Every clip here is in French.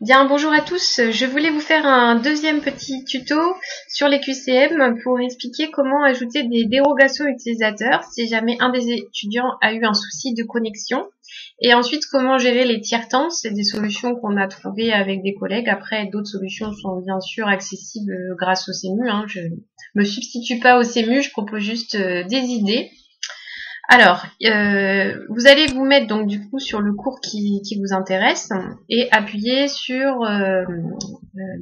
Bien, bonjour à tous. Je voulais vous faire un deuxième petit tuto sur les QCM pour expliquer comment ajouter des dérogations utilisateurs si jamais un des étudiants a eu un souci de connexion. Et ensuite, comment gérer les tiers-temps. C'est des solutions qu'on a trouvées avec des collègues. Après, d'autres solutions sont bien sûr accessibles grâce au CEMU. Je me substitue pas au CEMU, je propose juste des idées. Alors, vous allez vous mettre donc du coup sur le cours qui vous intéresse et appuyer sur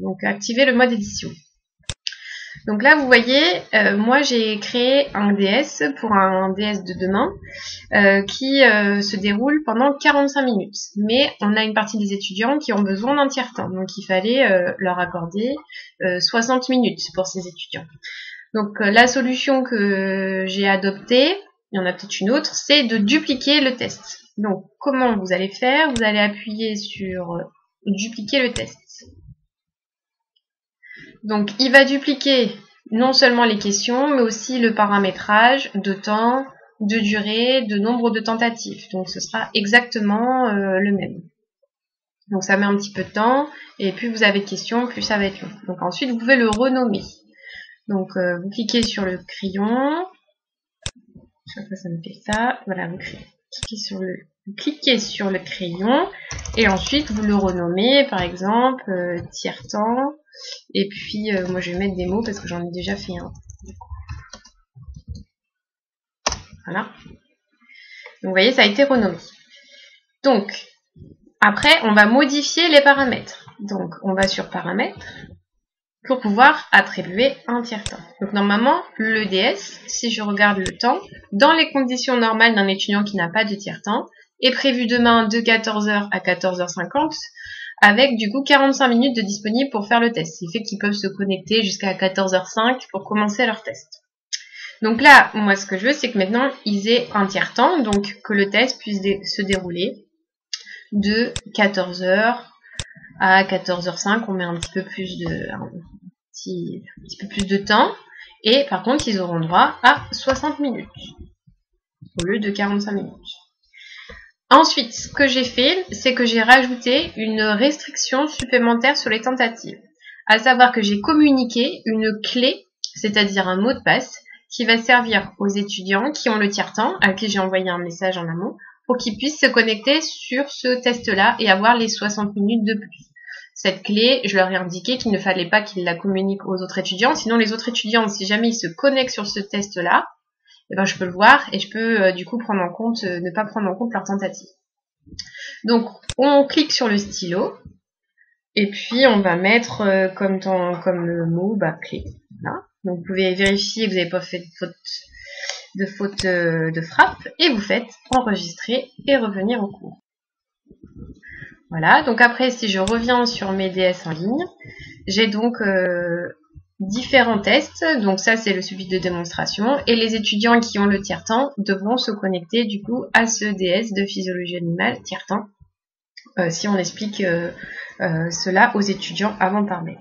donc activer le mode édition. Donc là, vous voyez, moi j'ai créé un DS pour un DS de demain qui se déroule pendant 45 minutes. Mais on a une partie des étudiants qui ont besoin d'un tiers-temps, donc il fallait leur accorder 60 minutes pour ces étudiants. Donc la solution que j'ai adoptée, il y en a peut-être une autre, c'est de dupliquer le test. Donc, comment vous allez faire? Vous allez appuyer sur dupliquer le test. Donc, il va dupliquer non seulement les questions, mais aussi le paramétrage de temps, de durée, de nombre de tentatives. Donc, ce sera exactement le même. Donc, ça met un petit peu de temps, et plus vous avez de questions, plus ça va être long. Donc, ensuite, vous pouvez le renommer. Donc, vous cliquez sur le crayon. Chaque fois ça me fait ça. Voilà, vous cliquez sur le crayon et ensuite vous le renommez, par exemple tiers-temps. Et puis moi je vais mettre des mots parce que j'en ai déjà fait un. Voilà. Donc vous voyez, ça a été renommé. Donc après on va modifier les paramètres. Donc on va sur paramètres pour pouvoir attribuer un tiers-temps. Donc normalement, le DS, si je regarde le temps, dans les conditions normales d'un étudiant qui n'a pas de tiers-temps, est prévu demain de 14h à 14h50, avec du coup 45 minutes de disponible pour faire le test. Ce qui fait qu'ils peuvent se connecter jusqu'à 14h05 pour commencer leur test. Donc là, moi ce que je veux, c'est que maintenant, ils aient un tiers-temps, donc que le test puisse se dérouler de 14h à 14h05, on met un petit peu plus de temps. Et par contre, ils auront droit à 60 minutes au lieu de 45 minutes. Ensuite, ce que j'ai fait, c'est que j'ai rajouté une restriction supplémentaire sur les tentatives. À savoir que j'ai communiqué une clé, c'est-à-dire un mot de passe, qui va servir aux étudiants qui ont le tiers-temps, à qui j'ai envoyé un message en amont, pour qu'ils puissent se connecter sur ce test-là et avoir les 60 minutes de plus. Cette clé, je leur ai indiqué qu'il ne fallait pas qu'ils la communiquent aux autres étudiants, sinon les autres étudiants, si jamais ils se connectent sur ce test-là, eh ben je peux le voir et je peux du coup ne pas prendre en compte leur tentative. Donc on clique sur le stylo et puis on va mettre comme le mot clé. Voilà. Donc vous pouvez vérifier que vous n'avez pas fait de faute de frappe et vous faites enregistrer et revenir au cours. Voilà, donc après, si je reviens sur mes DS en ligne, j'ai donc différents tests. Donc ça, c'est le suivi de démonstration. Et les étudiants qui ont le tiers-temps devront se connecter du coup à ce DS de physiologie animale tiers-temps, si on explique cela aux étudiants avant par mail.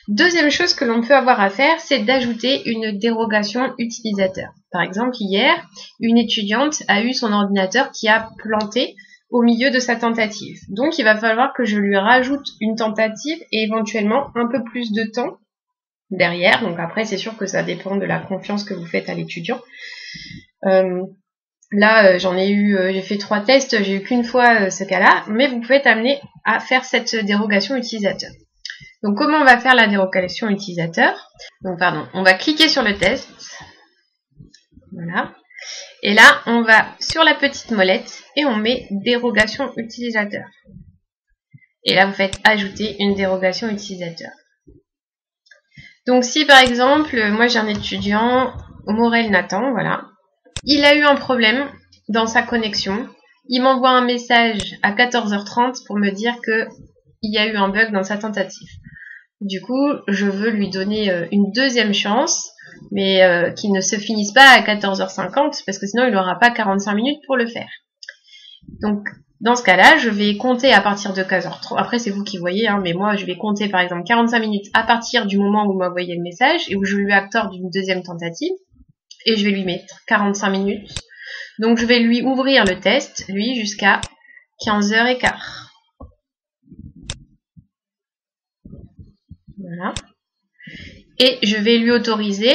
Deuxième chose que l'on peut avoir à faire, c'est d'ajouter une dérogation utilisateur. Par exemple, hier, une étudiante a eu son ordinateur qui a planté au milieu de sa tentative. Donc, il va falloir que je lui rajoute une tentative et éventuellement un peu plus de temps derrière. Donc après, c'est sûr que ça dépend de la confiance que vous faites à l'étudiant. Là, j'ai fait 3 tests, j'ai eu qu'une fois ce cas-là, mais vous pouvez être amené à faire cette dérogation utilisateur. Donc, comment on va faire la dérogation utilisateur? Donc, on va cliquer sur le test. Voilà. Et là, on va sur la petite molette et on met dérogation utilisateur. Et là, vous faites ajouter une dérogation utilisateur. Donc, si par exemple, moi j'ai un étudiant, Morel Nathan, voilà, il a eu un problème dans sa connexion. Il m'envoie un message à 14h30 pour me dire qu'il y a eu un bug dans sa tentative. Du coup, je veux lui donner une deuxième chance, mais qu'il ne se finisse pas à 14h50, parce que sinon il n'aura pas 45 minutes pour le faire. Donc, dans ce cas-là, je vais compter à partir de 15h30. Après, c'est vous qui voyez, mais moi, je vais compter par exemple 45 minutes à partir du moment où vous m'envoyez le message et où je lui accorde une deuxième tentative. Et je vais lui mettre 45 minutes. Donc, je vais lui ouvrir le test, lui, jusqu'à 15h15. Voilà. Et je vais lui autoriser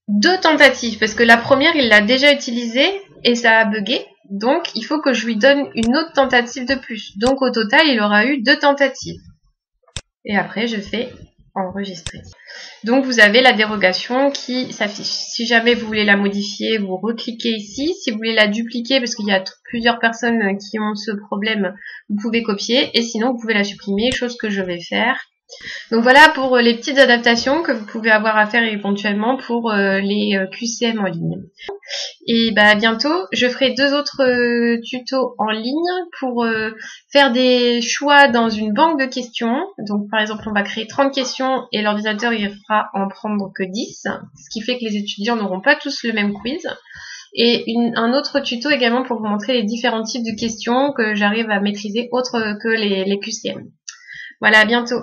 2 tentatives, parce que la première, il l'a déjà utilisée et ça a bugué. Donc, il faut que je lui donne une autre tentative de plus. Donc, au total, il aura eu 2 tentatives. Et après, je fais enregistrer. Donc, vous avez la dérogation qui s'affiche. Si jamais vous voulez la modifier, vous recliquez ici. Si vous voulez la dupliquer, parce qu'il y a plusieurs personnes qui ont ce problème, vous pouvez copier. Et sinon, vous pouvez la supprimer, chose que je vais faire. Donc voilà pour les petites adaptations que vous pouvez avoir à faire éventuellement pour les QCM en ligne. Et bah bientôt, je ferai 2 autres tutos en ligne pour faire des choix dans une banque de questions. Donc par exemple, on va créer 30 questions et l'ordinateur il fera en prendre que 10, ce qui fait que les étudiants n'auront pas tous le même quiz. Et un autre tuto également pour vous montrer les différents types de questions que j'arrive à maîtriser autres que les QCM. Voilà, à bientôt.